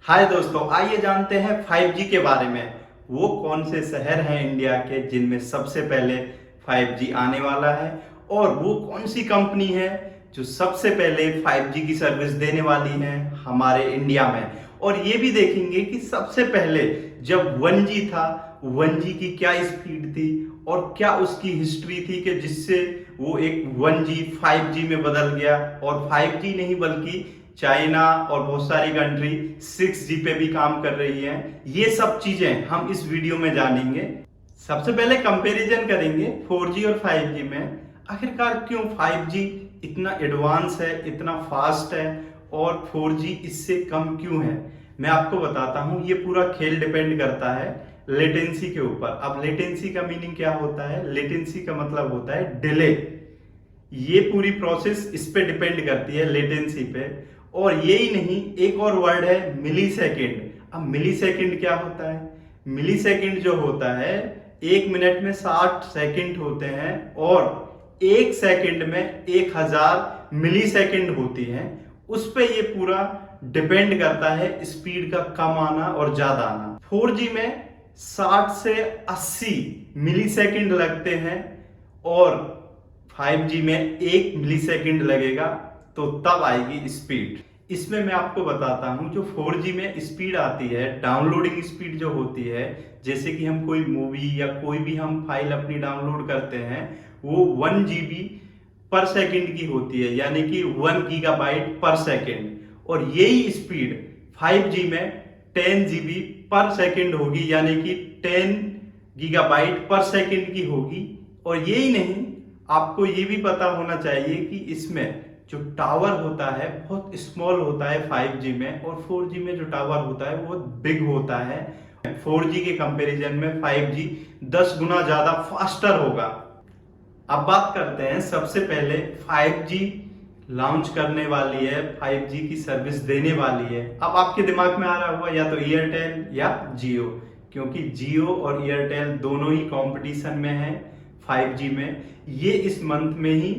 हाय दोस्तों, आइए जानते हैं 5G के बारे में। वो कौन से शहर हैं इंडिया के जिनमें सबसे पहले 5G आने वाला है, और वो कौन सी कंपनी है जो सबसे पहले 5G की सर्विस देने वाली है हमारे इंडिया में। और ये भी देखेंगे कि सबसे पहले जब 1G था, 1G की क्या स्पीड थी और क्या उसकी हिस्ट्री थी कि जिससे वो एक 1G 5G में बदल गया। और 5G नहीं बल्कि चाइना और बहुत सारी कंट्री 6G पे भी काम कर रही हैं। ये सब चीजें हम इस वीडियो में जानेंगे। सबसे पहले कंपैरिजन करेंगे 4G और 5G में। आखिरकार क्यों 5G इतना एडवांस है, इतना फास्ट है, और 4G इससे कम क्यों है। मैं आपको बताता हूं। ये पूरा खेल डिपेंड करता है लेटेंसी के ऊपर। अब लेटेंसी का मीनिंग क्या होता है? लेटेंसी का मतलब होता है डिले। ये पूरी प्रोसेस इस पे डिपेंड करती है, लेटेंसी पे। और यही नहीं, एक और वर्ड है मिली सेकेंड। अब मिली सेकेंड क्या होता है? मिली सेकेंड जो होता है, एक मिनट में 60 सेकेंड होते हैं, और एक सेकेंड में 1000 मिली सेकेंड होती हैं। उस पे ये पूरा डिपेंड करता है स्पीड का कम आना और ज्यादा आना। 4G में 60 से 80 मिली सेकेंड लगते हैं, और 5G में 1 मिली सेकेंड लगेगा, तो तब आएगी स्पीड। इसमें मैं आपको बताता हूं, जो 4G में स्पीड आती है, डाउनलोडिंग स्पीड जो होती है, जैसे कि हम कोई मूवी या कोई भी हम फाइल अपनी डाउनलोड करते हैं, वो 1 GB पर सेकेंड की होती है, यानी कि 1 गीगाबाइट पर सेकेंड। और यही स्पीड 5G में 10 GB पर सेकेंड होगी, यानी कि 10 गीगाबाइट पर सेकेंड की होगी। और यही नहीं, आपको ये भी पता होना चाहिए कि इसमें जो टावर होता है बहुत स्मॉल होता है 5G में, और 4G में जो टावर होता है वो बहुत बिग होता है। 4G के कंपैरिजन में 5G 10 गुना ज्यादा फास्टर होगा। अब बात करते हैं, सबसे पहले 5G लॉन्च करने वाली है, 5G की सर्विस देने वाली है। अब आपके दिमाग में आ रहा होगा या तो एयरटेल या जियो, क्योंकि जियो और एयरटेल दोनों ही कंपटीशन में है 5G में। ये इस मंथ में ही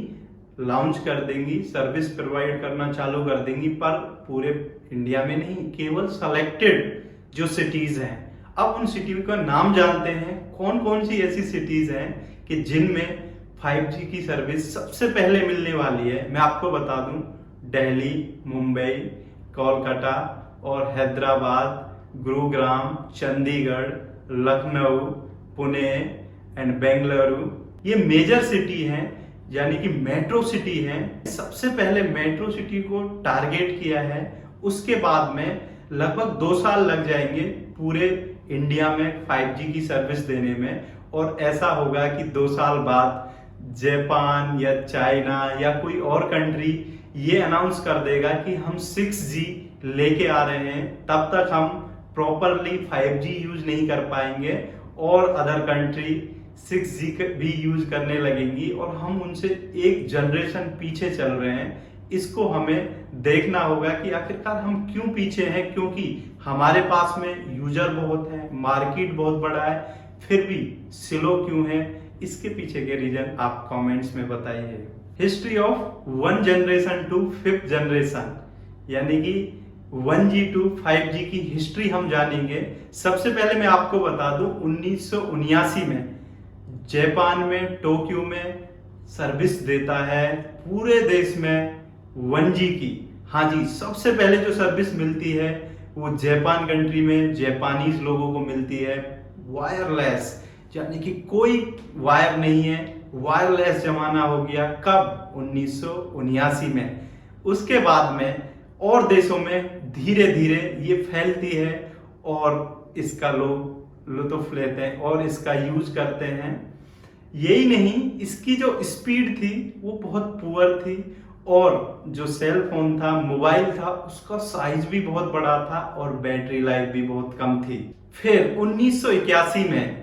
लॉन्च कर देंगी, सर्विस प्रोवाइड करना चालू कर देंगी, पर पूरे इंडिया में नहीं, केवल सेलेक्टेड जो सिटीज हैं। अब उन सिटी का नाम जानते हैं, कौन कौन सी ऐसी सिटीज हैं कि जिनमें 5G की सर्विस सबसे पहले मिलने वाली है। मैं आपको बता दूं, दिल्ली, मुंबई, कोलकाता और हैदराबाद, गुरुग्राम, चंडीगढ़, लखनऊ, पुणे एंड बेंगलुरु, ये मेजर सिटी हैं, यानी कि मेट्रो सिटी हैं। सबसे पहले मेट्रो सिटी को टारगेट किया है। उसके बाद में लगभग 2 साल लग जाएंगे पूरे इंडिया में 5G की सर्विस देने में। और ऐसा होगा कि 2 साल बाद जापान या चाइना या कोई और कंट्री ये अनाउंस कर देगा कि हम 6G लेके आ रहे हैं। तब तक हम प्रॉपरली 5G यूज नहीं कर पाएंगे, और अदर कंट्री 6G भी यूज करने लगेंगी, और हम उनसे एक जनरेशन पीछे चल रहे हैं। इसको हमें देखना होगा कि आखिरकार हम क्यों पीछे हैं, क्योंकि हमारे पास में यूजर बहुत है, मार्केट बहुत बड़ा है, फिर भी स्लो क्यों है। इसके पीछे के रीजन आप कमेंट्स में बताइए। History of 1 generation to 5th generation, यानी कि 1G टू 5G की हिस्ट्री हम जानेंगे। सबसे पहले मैं आपको बता दूं, 1979 में जापान में टोक्यो में सर्विस देता है पूरे देश में 1G की। हाँ जी, सबसे पहले जो सर्विस मिलती है वो जापान कंट्री में जापानीज लोगों को मिलती है, वायरलेस, यानी कि कोई वायर नहीं है, वायरलेस जमाना हो गया। कब? 1979 में। उसके बाद में और देशों में धीरे धीरे ये फैलती है, और इसका लोग लुत्फ लेते हैं और इसका यूज करते हैं। यही नहीं, इसकी जो स्पीड थी वो बहुत पुअर थी, और जो सेल फोन था, मोबाइल था, उसका साइज भी बहुत बड़ा था, और बैटरी लाइफ भी बहुत कम थी। फिर 1981 में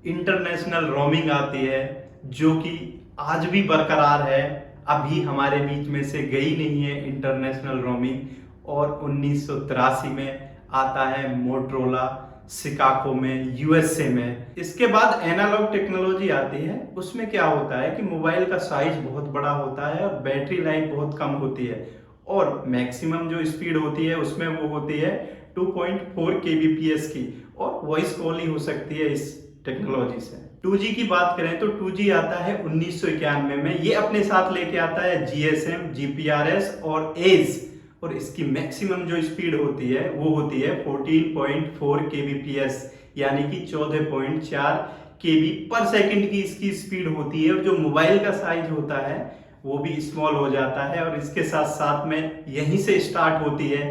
इंटरनेशनल रोमिंग आती है, जो कि आज भी बरकरार है, अभी हमारे बीच में से गई नहीं है इंटरनेशनल रोमिंग। और 1983 में आता है मोटरोला, शिकागो में, यूएसए में। इसके बाद एनालॉग टेक्नोलॉजी आती है। उसमें क्या होता है कि मोबाइल का साइज बहुत बड़ा होता है और बैटरी लाइफ बहुत कम होती है, और मैक्सिमम जो स्पीड होती है उसमें वो होती है 2.4 kbps की, और वॉइस कॉल ही हो सकती है इस टेक्नोलॉजी से। 2G की बात करें तो 2G आता है 1991 में। ये अपने साथ लेके आता है GSM, GPRS और एज, और इसकी मैक्सिमम जो स्पीड होती है वो होती है 14.4 kbps, यानी कि 14.4 kb पर सेकंड की इसकी स्पीड होती है। और जो मोबाइल का साइज होता है वो भी स्मॉल हो जाता है। और इसके साथ साथ में यहीं से स्टार्ट होती है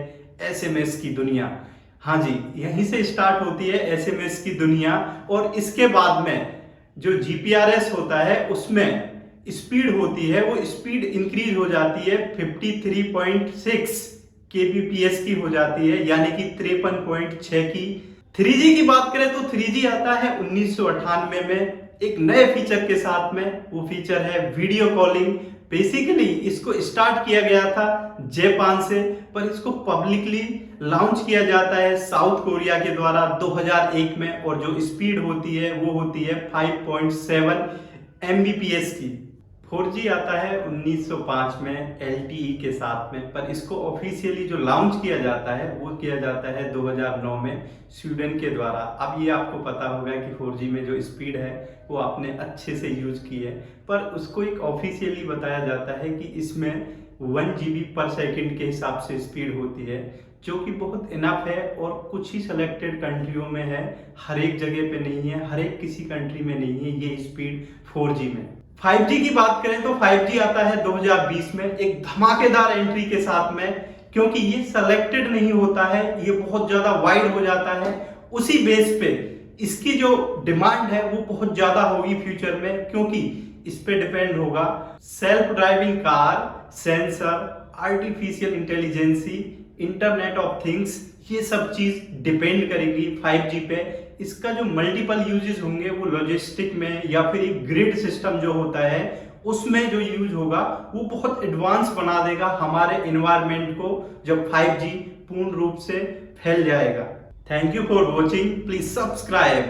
SMS की दुनिया। हाँ जी, यहीं से स्टार्ट होती है SMS की दुनिया। और इसके बाद में जो GPRS होता है उसमें स्पीड होती है, वो स्पीड इंक्रीज हो जाती है 53.6 kbps की हो जाती है, यानी कि 53.6 की। 3G की बात करें तो 3G आता है 1998 में एक नए फीचर के साथ में। वो फीचर है वीडियो कॉलिंग। बेसिकली इसको स्टार्ट किया गया था जापान से, पर इसको पब्लिकली लॉन्च किया जाता है साउथ कोरिया के द्वारा 2001 में। और जो स्पीड होती है वो होती है 5.7 mbps की। 4G आता है 1905 में LTE के साथ में, पर इसको ऑफिशियली जो लॉन्च किया जाता है वो किया जाता है 2009 में स्वीडन के द्वारा। अब ये आपको पता होगा कि 4G में जो स्पीड है वो आपने अच्छे से यूज की है, पर उसको एक ऑफिशियली बताया जाता है कि इसमें 1 GB पर सेकंड के हिसाब से स्पीड होती है, जो कि बहुत इनफ है। और कुछ ही सिलेक्टेड कंट्रियों में है, हर एक जगह पे नहीं है, हर एक किसी कंट्री में नहीं है ये स्पीड 4G में। 5G की बात करें तो 5G आता है 2020 में एक धमाकेदार एंट्री के साथ में, क्योंकि ये सेलेक्टेड नहीं होता है, ये बहुत ज्यादा वाइड हो जाता है। उसी बेस पे इसकी जो डिमांड है वो बहुत ज्यादा होगी फ्यूचर में, क्योंकि इस पे डिपेंड होगा self driving car, sensor, artificial intelligence, internet of things, ये सब चीज डिपेंड करेगी 5G पे। इसका जो मल्टीपल यूजेस होंगे वो लॉजिस्टिक में या फिर एक ग्रिड सिस्टम जो होता है उसमें जो यूज होगा वो बहुत एडवांस बना देगा हमारे एनवायरनमेंट को, जब 5G पूर्ण रूप से फैल जाएगा। Thank you for watching, please subscribe.